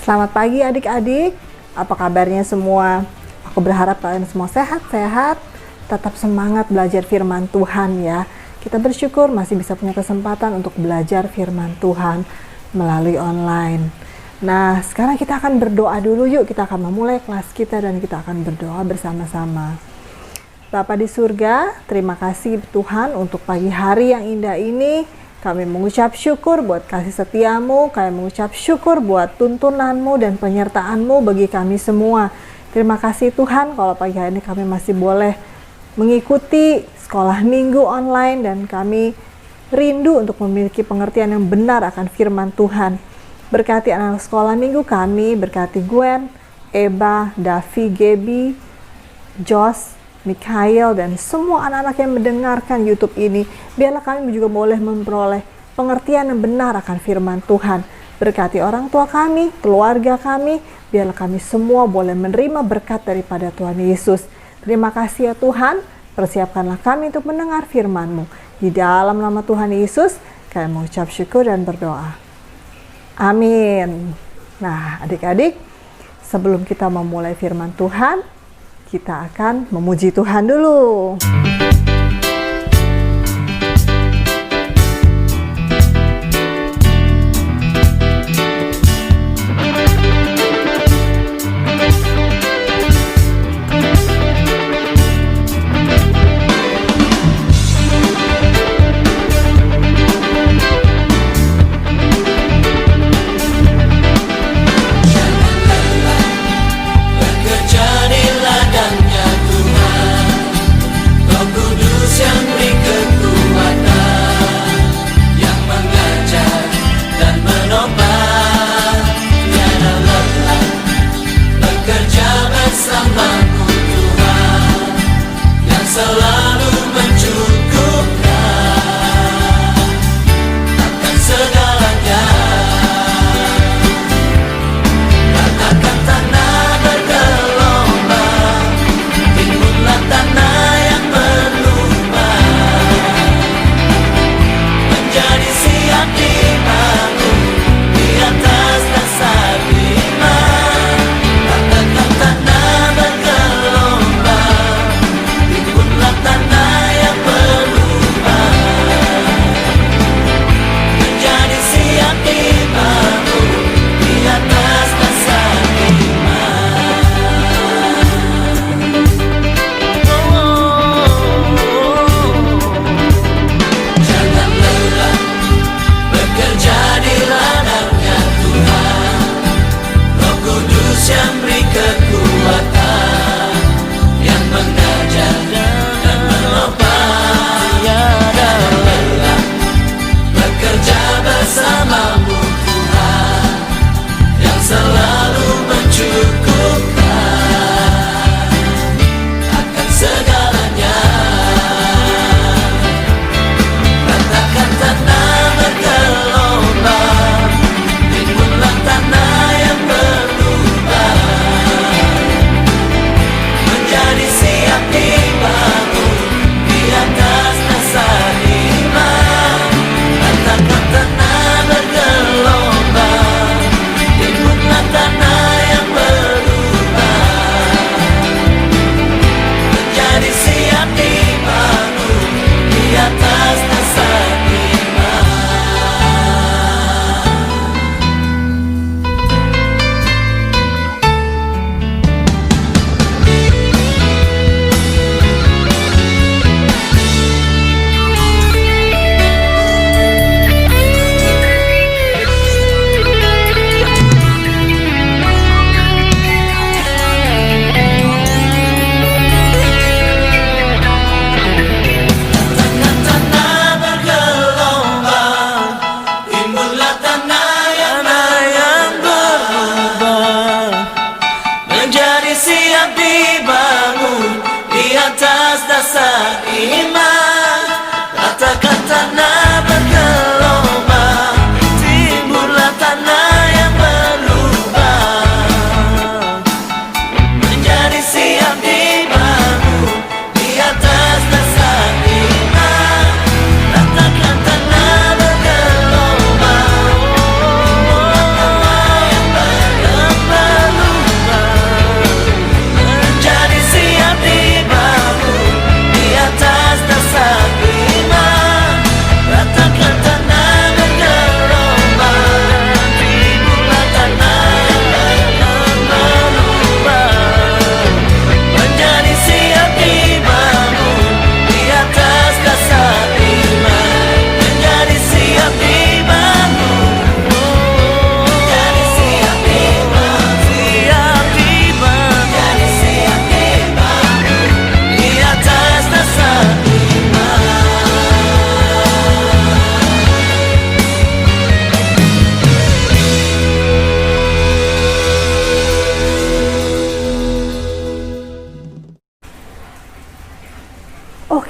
Selamat pagi adik-adik, apa kabarnya semua? Aku berharap kalian semua sehat-sehat, tetap semangat belajar firman Tuhan ya. Kita bersyukur masih bisa punya kesempatan untuk belajar firman Tuhan melalui online. Nah, sekarang kita akan berdoa dulu yuk, kita akan memulai kelas kita dan kita akan berdoa bersama-sama. Bapa di surga, terima kasih Tuhan untuk pagi hari yang indah ini. Kami mengucap syukur buat kasih setiamu, kami mengucap syukur buat tuntunanmu dan penyertaanmu bagi kami semua. Terima kasih Tuhan kalau pagi hari ini kami masih boleh mengikuti sekolah minggu online dan kami rindu untuk memiliki pengertian yang benar akan firman Tuhan. Berkati anak sekolah minggu kami, berkati Gwen, Eba, Davi, Gaby, Josh, Mikhail dan semua anak-anak yang mendengarkan YouTube ini, biarlah kami juga boleh memperoleh pengertian yang benar akan firman Tuhan. Berkati orang tua kami, keluarga kami, biarlah kami semua boleh menerima berkat daripada Tuhan Yesus. Terima kasih ya Tuhan, persiapkanlah kami untuk mendengar firman-Mu. Di dalam nama Tuhan Yesus, kami mengucap syukur dan berdoa. Amin. Nah, adik-adik, sebelum kita memulai firman Tuhan, kita akan memuji Tuhan dulu. Bekerja di ladangnya Tuhan, kau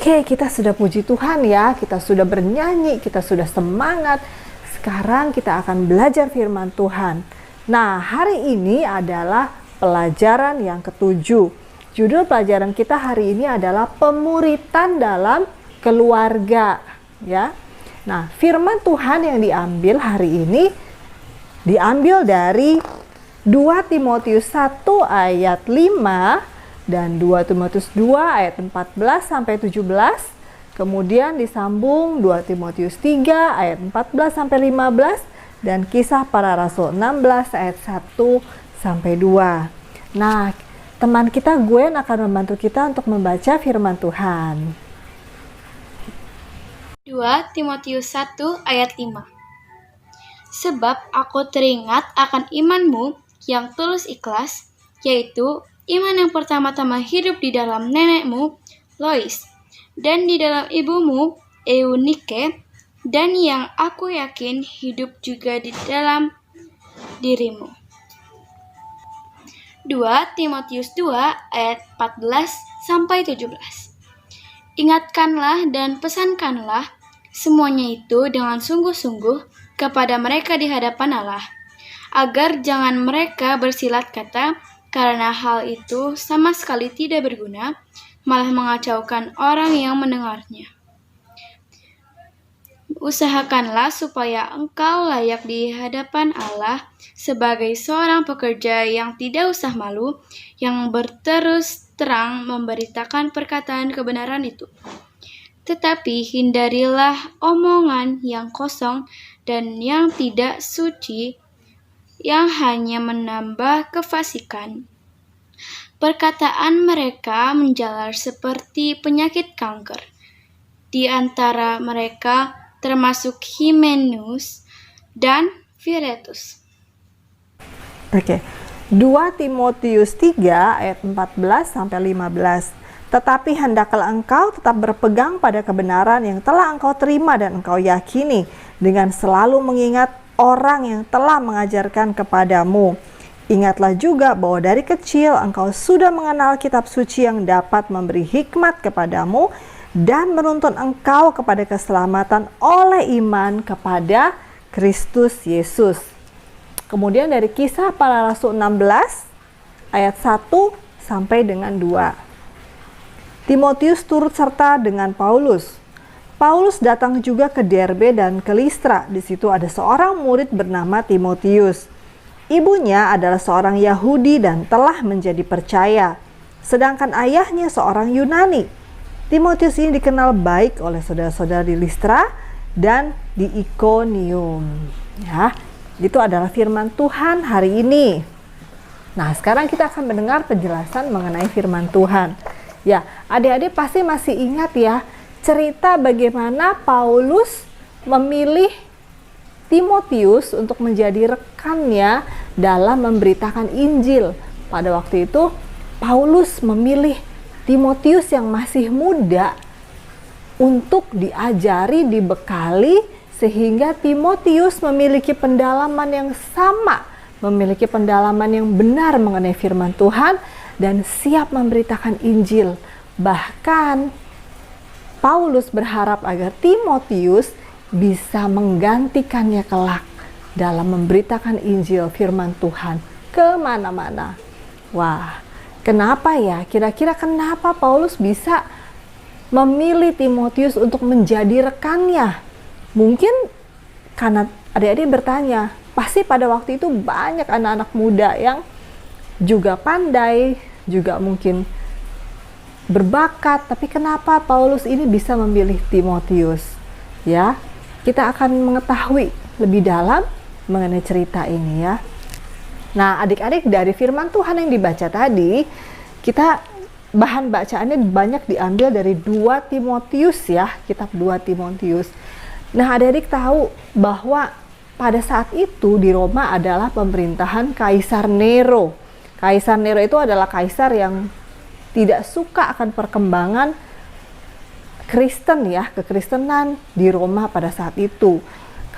Oke, kita sudah puji Tuhan ya, kita sudah bernyanyi, kita sudah semangat. Sekarang kita akan belajar firman Tuhan. Nah, hari ini adalah pelajaran yang ketujuh. Judul pelajaran kita hari ini adalah pemuritan dalam keluarga, ya. Nah, firman Tuhan yang diambil hari ini diambil dari 2 Timotius 1 ayat 5 dan 2 Timotius 2 ayat 14 sampai 17. Kemudian disambung 2 Timotius 3 ayat 14 sampai 15 dan Kisah Para Rasul 16 ayat 1 sampai 2. Nah, teman kita Gwen akan membantu kita untuk membaca firman Tuhan. 2 Timotius 1 ayat 5. Sebab aku teringat akan imanmu yang tulus ikhlas, yaitu iman yang pertama-tama hidup di dalam nenekmu, Lois, dan di dalam ibumu, Eunike, dan yang aku yakin hidup juga di dalam dirimu. 2 Timotius 2 ayat 14-17. Ingatkanlah dan pesankanlah semuanya itu dengan sungguh-sungguh kepada mereka di hadapan Allah, agar jangan mereka bersilat kata, karena hal itu sama sekali tidak berguna, malah mengacaukan orang yang mendengarnya. Usahakanlah supaya engkau layak di hadapan Allah sebagai seorang pekerja yang tidak usah malu, yang berterus terang memberitakan perkataan kebenaran itu. Tetapi hindarilah omongan yang kosong dan yang tidak suci, yang hanya menambah kefasikan. Perkataan mereka menjalar seperti penyakit kanker. Di antara mereka termasuk Himenus dan Filetus. Oke. 2 Timotius 3 ayat 14 sampai 15. Tetapi hendaklah engkau tetap berpegang pada kebenaran yang telah engkau terima dan engkau yakini, dengan selalu mengingat orang yang telah mengajarkan kepadamu. Ingatlah juga bahwa dari kecil engkau sudah mengenal kitab suci yang dapat memberi hikmat kepadamu dan menuntun engkau kepada keselamatan oleh iman kepada Kristus Yesus. Kemudian dari Kisah Para Rasul 16 ayat 1 sampai dengan 2. Timotius turut serta dengan Paulus. Paulus datang juga ke Derbe dan ke Listra. Di situ ada seorang murid bernama Timotius. Ibunya adalah seorang Yahudi dan telah menjadi percaya, sedangkan ayahnya seorang Yunani. Timotius ini dikenal baik oleh saudara-saudara di Listra dan di Ikonium. Ya, itu adalah firman Tuhan hari ini. Nah, sekarang kita akan mendengar penjelasan mengenai firman Tuhan. Ya, adik-adik pasti masih ingat ya cerita bagaimana Paulus memilih Timotius untuk menjadi rekannya dalam memberitakan Injil. Pada waktu itu Paulus memilih Timotius yang masih muda untuk diajari, dibekali, sehingga Timotius memiliki pendalaman yang sama, memiliki pendalaman yang benar mengenai firman Tuhan dan siap memberitakan Injil. Bahkan Paulus berharap agar Timotius bisa menggantikannya kelak dalam memberitakan Injil firman Tuhan kemana-mana. Wah, kenapa ya? Kira-kira kenapa Paulus bisa memilih Timotius untuk menjadi rekannya? Mungkin karena adik-adik bertanya, pasti pada waktu itu banyak anak-anak muda yang juga pandai, juga mungkin berbakat, tapi kenapa Paulus ini bisa memilih Timotius? Ya, kita akan mengetahui lebih dalam mengenai cerita ini ya. Nah, adik-adik, dari firman Tuhan yang dibaca tadi, kita bahan bacaannya banyak diambil dari 2 Timotius ya, kitab 2 Timotius. Nah, adik-adik tahu bahwa pada saat itu di Roma adalah pemerintahan Kaisar Nero. Kaisar Nero itu adalah kaisar yang tidak suka akan perkembangan Kristen ya, kekristenan di Roma pada saat itu.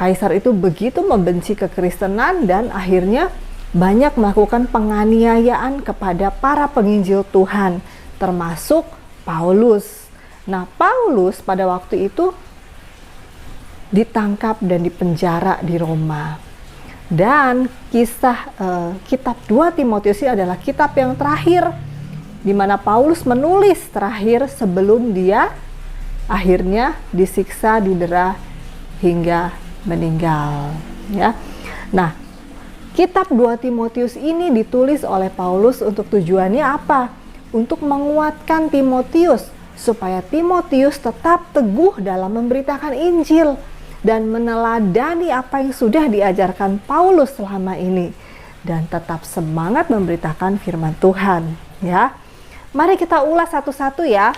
Kaisar itu begitu membenci kekristenan dan akhirnya banyak melakukan penganiayaan kepada para penginjil Tuhan, termasuk Paulus. Nah, Paulus pada waktu itu ditangkap dan dipenjara di Roma. Dan kitab 2 Timotius ini adalah kitab yang terakhir di mana Paulus menulis terakhir sebelum dia akhirnya disiksa, didera hingga meninggal, ya. Nah, kitab 2 Timotius ini ditulis oleh Paulus untuk tujuannya apa? Untuk menguatkan Timotius supaya Timotius tetap teguh dalam memberitakan Injil dan meneladani apa yang sudah diajarkan Paulus selama ini dan tetap semangat memberitakan firman Tuhan, ya. Mari kita ulas satu-satu ya.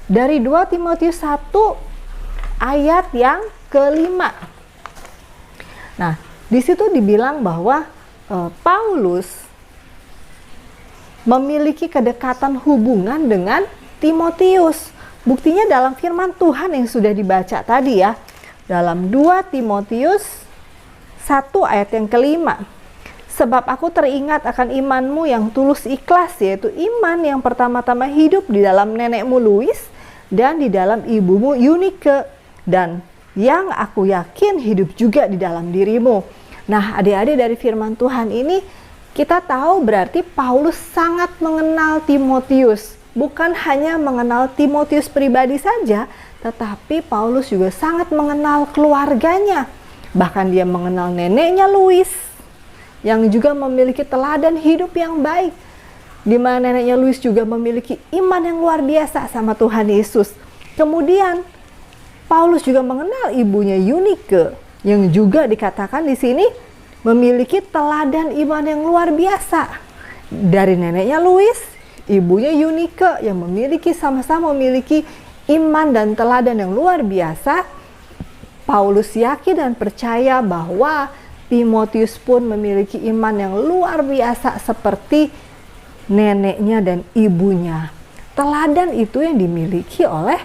Dari 2 Timotius 1 ayat yang kelima. Nah, di situ dibilang bahwa Paulus memiliki kedekatan hubungan dengan Timotius. Buktinya dalam firman Tuhan yang sudah dibaca tadi ya. Dalam 2 Timotius 1 ayat yang kelima. Sebab aku teringat akan imanmu yang tulus ikhlas, yaitu iman yang pertama-tama hidup di dalam nenekmu Lois dan di dalam ibumu Eunike, dan yang aku yakin hidup juga di dalam dirimu. Nah, adik-adik, dari firman Tuhan ini kita tahu berarti Paulus sangat mengenal Timotius. Bukan hanya mengenal Timotius pribadi saja, tetapi Paulus juga sangat mengenal keluarganya. Bahkan dia mengenal neneknya Lois, yang juga memiliki teladan hidup yang baik, di mana neneknya Lois juga memiliki iman yang luar biasa sama Tuhan Yesus. Kemudian Paulus juga mengenal ibunya Eunike, yang juga dikatakan di sini memiliki teladan iman yang luar biasa. Dari neneknya Lois, ibunya Eunike yang sama-sama memiliki iman dan teladan yang luar biasa, Paulus yakin dan percaya bahwa Timotius pun memiliki iman yang luar biasa seperti neneknya dan ibunya. Teladan itu yang dimiliki oleh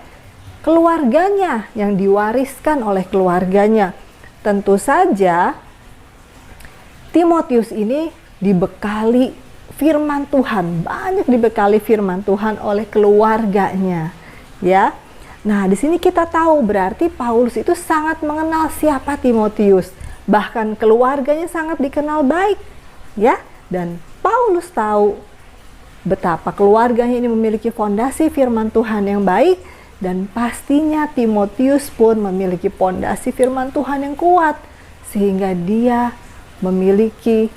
keluarganya, yang diwariskan oleh keluarganya. Tentu saja Timotius ini dibekali firman Tuhan, banyak dibekali firman Tuhan oleh keluarganya, ya. Nah, di sini kita tahu berarti Paulus itu sangat mengenal siapa Timotius. Bahkan keluarganya sangat dikenal baik, ya. Dan Paulus tahu betapa keluarganya ini memiliki fondasi firman Tuhan yang baik, dan pastinya Timotius pun memiliki fondasi firman Tuhan yang kuat, sehingga dia memiliki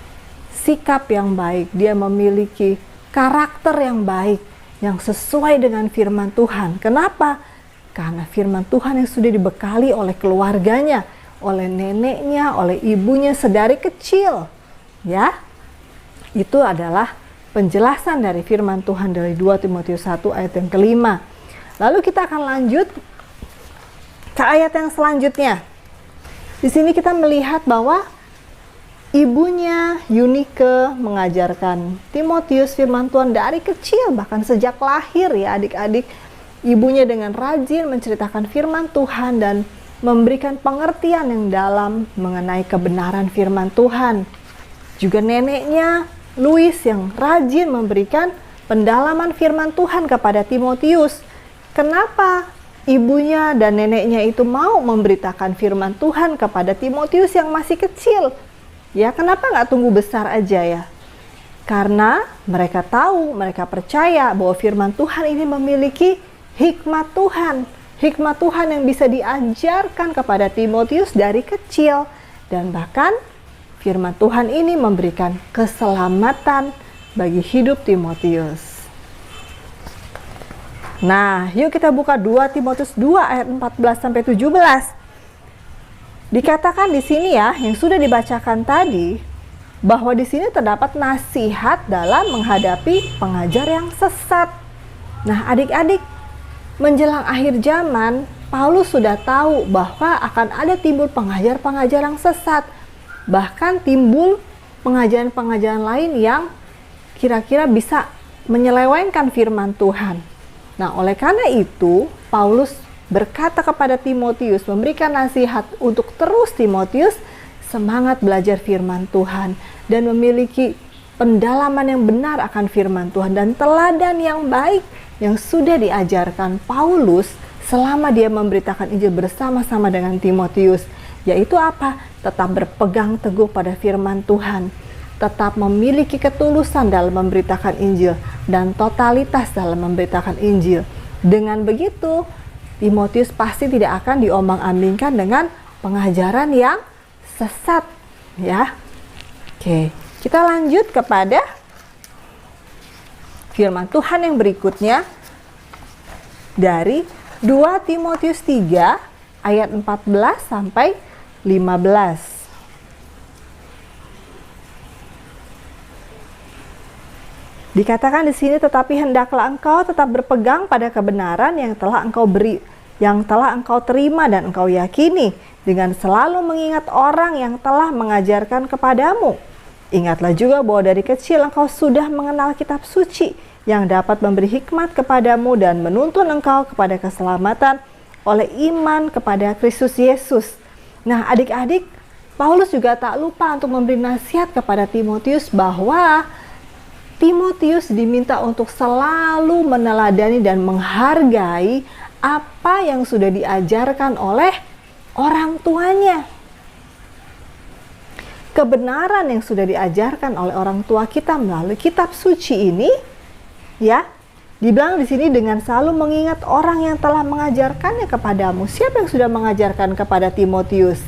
sikap yang baik, dia memiliki karakter yang baik, yang sesuai dengan firman Tuhan. Kenapa? Karena firman Tuhan yang sudah dibekali oleh keluarganya, oleh neneknya, oleh ibunya sedari kecil, ya. Itu adalah penjelasan dari firman Tuhan dari 2 Timotius 1 ayat yang kelima. Lalu kita akan lanjut ke ayat yang selanjutnya. Di sini kita melihat bahwa ibunya Eunike mengajarkan Timotius firman Tuhan dari kecil, bahkan sejak lahir ya adik-adik. Ibunya dengan rajin menceritakan firman Tuhan dan memberikan pengertian yang dalam mengenai kebenaran firman Tuhan. Juga neneknya Lois yang rajin memberikan pendalaman firman Tuhan kepada Timotius. Kenapa ibunya dan neneknya itu mau memberitakan firman Tuhan kepada Timotius yang masih kecil? Ya, kenapa nggak tunggu besar aja ya? Karena mereka tahu, mereka percaya bahwa firman Tuhan ini memiliki hikmat Tuhan. Hikmat Tuhan yang bisa diajarkan kepada Timotius dari kecil. Dan bahkan firman Tuhan ini memberikan keselamatan bagi hidup Timotius. Nah, yuk kita buka 2 Timotius 2 ayat 14-17. Dikatakan di sini ya, yang sudah dibacakan tadi, bahwa di sini terdapat nasihat dalam menghadapi pengajar yang sesat. Nah, adik-adik, menjelang akhir zaman, Paulus sudah tahu bahwa akan ada timbul pengajar-pengajar yang sesat. Bahkan timbul pengajaran-pengajaran lain yang kira-kira bisa menyelewengkan firman Tuhan. Nah, oleh karena itu, Paulus berkata kepada Timotius, memberikan nasihat untuk terus Timotius semangat belajar firman Tuhan dan memiliki pendalaman yang benar akan firman Tuhan dan teladan yang baik yang sudah diajarkan Paulus selama dia memberitakan Injil bersama-sama dengan Timotius, yaitu apa? Tetap berpegang teguh pada firman Tuhan, tetap memiliki ketulusan dalam memberitakan Injil, dan totalitas dalam memberitakan Injil. Dengan begitu, Timotius pasti tidak akan diombang-ambingkan dengan pengajaran yang sesat, ya. Oke, kita lanjut kepada firman Tuhan yang berikutnya dari 2 Timotius 3 ayat 14 sampai 15. Dikatakan di sini, tetapi hendaklah engkau tetap berpegang pada kebenaran yang telah engkau terima dan engkau yakini, dengan selalu mengingat orang yang telah mengajarkan kepadamu. Ingatlah juga bahwa dari kecil engkau sudah mengenal kitab suci yang dapat memberi hikmat kepadamu dan menuntun engkau kepada keselamatan oleh iman kepada Kristus Yesus. Nah, adik-adik, Paulus juga tak lupa untuk memberi nasihat kepada Timotius bahwa Timotius diminta untuk selalu meneladani dan menghargai apa yang sudah diajarkan oleh orang tuanya. Kebenaran yang sudah diajarkan oleh orang tua kita melalui kitab suci ini, ya, dibilang di sini dengan selalu mengingat orang yang telah mengajarkannya kepadamu. Siapa yang sudah mengajarkan kepada Timotius?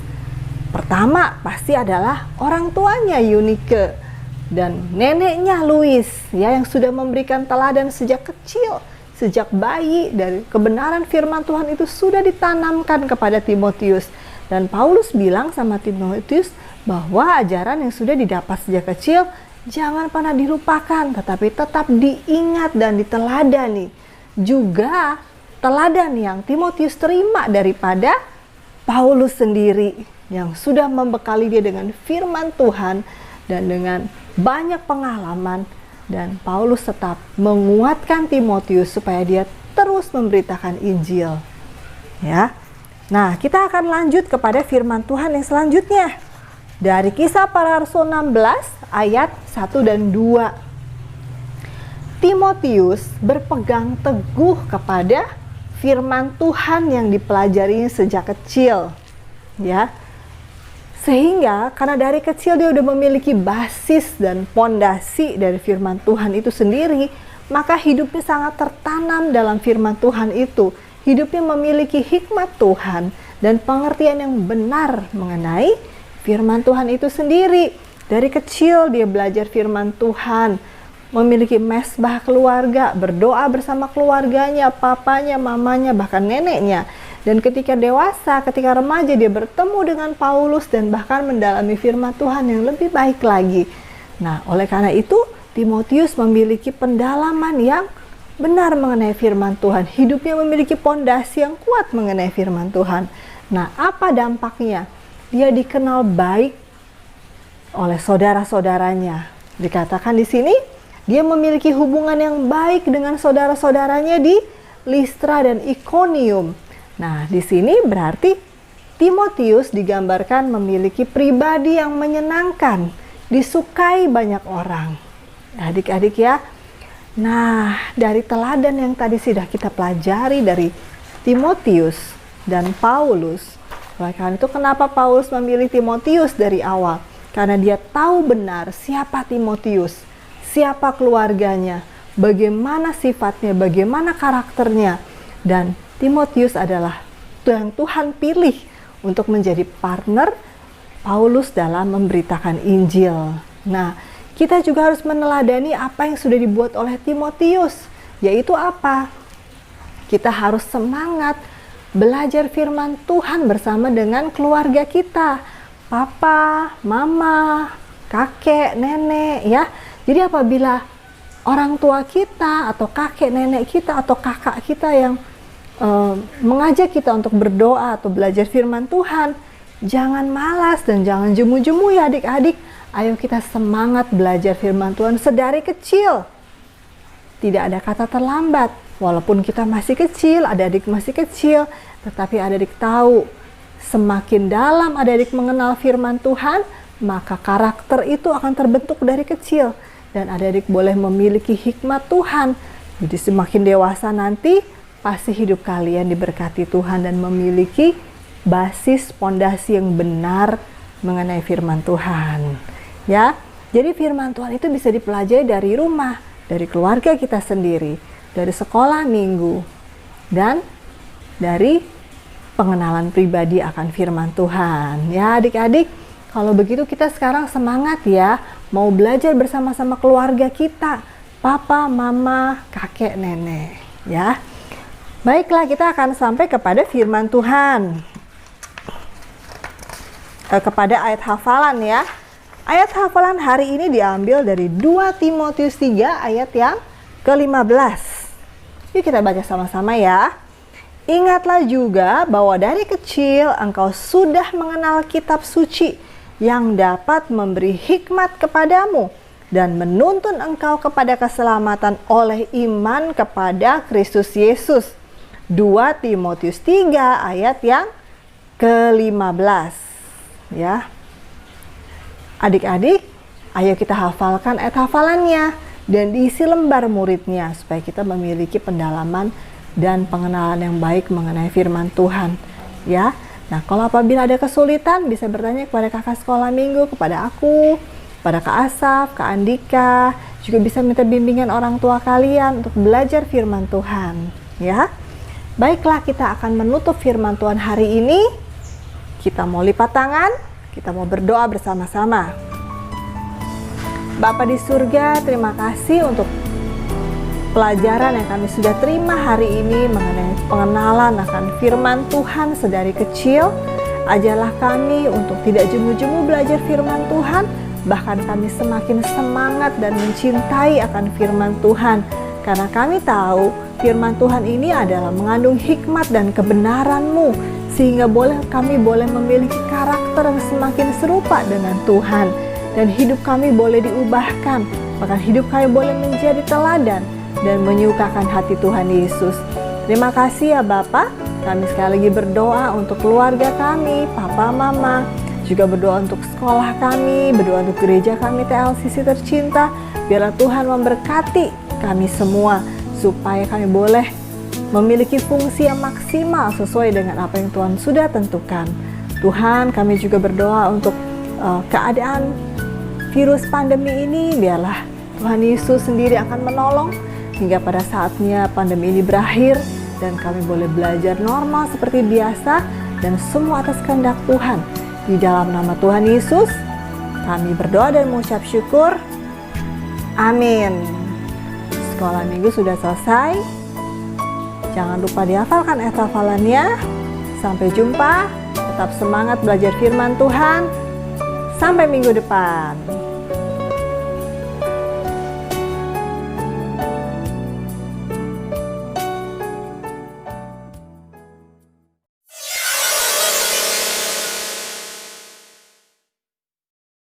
Pertama pasti adalah orang tuanya Eunike dan neneknya Louis, ya, yang sudah memberikan teladan sejak kecil, sejak bayi, dari kebenaran firman Tuhan itu sudah ditanamkan kepada Timotius. Dan Paulus bilang sama Timotius bahwa ajaran yang sudah didapat sejak kecil jangan pernah dilupakan, tetapi tetap diingat dan diteladani. Juga teladan yang Timotius terima daripada Paulus sendiri, yang sudah membekali dia dengan firman Tuhan dan dengan banyak pengalaman, dan Paulus tetap menguatkan Timotius supaya dia terus memberitakan Injil. Ya. Nah, kita akan lanjut kepada firman Tuhan yang selanjutnya. Dari Kisah Para Rasul 16 ayat 1 dan 2. Timotius berpegang teguh kepada firman Tuhan yang dipelajarinya sejak kecil. Ya. Sehingga karena dari kecil dia udah memiliki basis dan pondasi dari firman Tuhan itu sendiri, maka hidupnya sangat tertanam dalam firman Tuhan itu. Hidupnya memiliki hikmat Tuhan dan pengertian yang benar mengenai firman Tuhan itu sendiri. Dari kecil dia belajar firman Tuhan, memiliki mesbah keluarga, berdoa bersama keluarganya, papanya, mamanya, bahkan neneknya. Dan ketika dewasa, ketika remaja, dia bertemu dengan Paulus dan bahkan mendalami firman Tuhan yang lebih baik lagi. Nah, oleh karena itu, Timotius memiliki pendalaman yang benar mengenai firman Tuhan. Hidupnya memiliki pondasi yang kuat mengenai firman Tuhan. Nah, apa dampaknya? Dia dikenal baik oleh saudara-saudaranya. Dikatakan di sini, dia memiliki hubungan yang baik dengan saudara-saudaranya di Listra dan Ikonium. Nah, di sini berarti Timotius digambarkan memiliki pribadi yang menyenangkan, disukai banyak orang. Adik-adik ya. Nah, dari teladan yang tadi sudah kita pelajari dari Timotius dan Paulus. Oleh karena itu, kenapa Paulus memilih Timotius dari awal? Karena dia tahu benar siapa Timotius, siapa keluarganya, bagaimana sifatnya, bagaimana karakternya. Dan Timotius adalah yang Tuhan pilih untuk menjadi partner Paulus dalam memberitakan Injil. Nah, kita juga harus meneladani apa yang sudah dibuat oleh Timotius, yaitu apa? Kita harus semangat belajar firman Tuhan bersama dengan keluarga kita, papa, mama, kakek, nenek, ya. Jadi apabila orang tua kita atau kakek nenek kita atau kakak kita yang mengajak kita untuk berdoa atau belajar firman Tuhan, jangan malas dan jangan jemu-jemu ya adik-adik. Ayo kita semangat belajar firman Tuhan sedari kecil. Tidak ada kata terlambat. Walaupun kita masih kecil, adik-adik masih kecil, tetapi adik-adik tahu, semakin dalam adik-adik mengenal firman Tuhan, maka karakter itu akan terbentuk dari kecil. Dan adik-adik boleh memiliki hikmat Tuhan. Jadi semakin dewasa nanti, pasti hidup kalian diberkati Tuhan dan memiliki basis pondasi yang benar mengenai firman Tuhan. Ya, jadi firman Tuhan itu bisa dipelajari dari rumah, dari keluarga kita sendiri, dari sekolah minggu, dan dari pengenalan pribadi akan firman Tuhan. Ya adik-adik, kalau begitu kita sekarang semangat ya, mau belajar bersama-sama keluarga kita, papa, mama, kakek, nenek. Ya, baiklah, kita akan sampai kepada firman Tuhan. Kepada ayat hafalan ya. Ayat hafalan hari ini diambil dari 2 Timotius 3 ayat yang ke-15. Yuk kita baca sama-sama ya. Ingatlah juga bahwa dari kecil engkau sudah mengenal kitab suci yang dapat memberi hikmat kepadamu dan menuntun engkau kepada keselamatan oleh iman kepada Kristus Yesus. 2 Timotius 3 ayat yang ke-15. Ya. Adik-adik, ayo kita hafalkan ayat hafalannya dan diisi lembar muridnya supaya kita memiliki pendalaman dan pengenalan yang baik mengenai firman Tuhan. Ya. Nah, kalau apabila ada kesulitan bisa bertanya kepada kakak sekolah minggu, kepada aku, kepada Kak Asaf, Kak Andika, juga bisa minta bimbingan orang tua kalian untuk belajar firman Tuhan, ya. Baiklah, kita akan menutup firman Tuhan hari ini. Kita mau lipat tangan, kita mau berdoa bersama-sama. Bapa di surga, terima kasih untuk pelajaran yang kami sudah terima hari ini mengenai pengenalan akan firman Tuhan sedari kecil. Ajarlah kami untuk tidak jemu-jemu belajar firman Tuhan, bahkan kami semakin semangat dan mencintai akan firman Tuhan. Karena kami tahu firman Tuhan ini adalah mengandung hikmat dan kebenaran-Mu, sehingga kami boleh memiliki karakter yang semakin serupa dengan Tuhan. Dan hidup kami boleh diubahkan, bahkan hidup kami boleh menjadi teladan dan menyukakan hati Tuhan Yesus. Terima kasih ya Bapak. Kami sekali lagi berdoa untuk keluarga kami, Papa, Mama, juga berdoa untuk sekolah kami, berdoa untuk gereja kami TLCC tercinta. Biarlah Tuhan memberkati kami semua, supaya kami boleh memiliki fungsi yang maksimal sesuai dengan apa yang Tuhan sudah tentukan. Tuhan, kami juga berdoa untuk keadaan virus pandemi ini. Biarlah Tuhan Yesus sendiri akan menolong hingga pada saatnya pandemi ini berakhir dan kami boleh belajar normal seperti biasa dan semua atas kehendak Tuhan. Di dalam nama Tuhan Yesus kami berdoa dan mengucap syukur. Amin. Sekolah minggu sudah selesai. Jangan lupa dihafalkan ayat hafalannya. Sampai jumpa. Tetap semangat belajar firman Tuhan. Sampai minggu depan.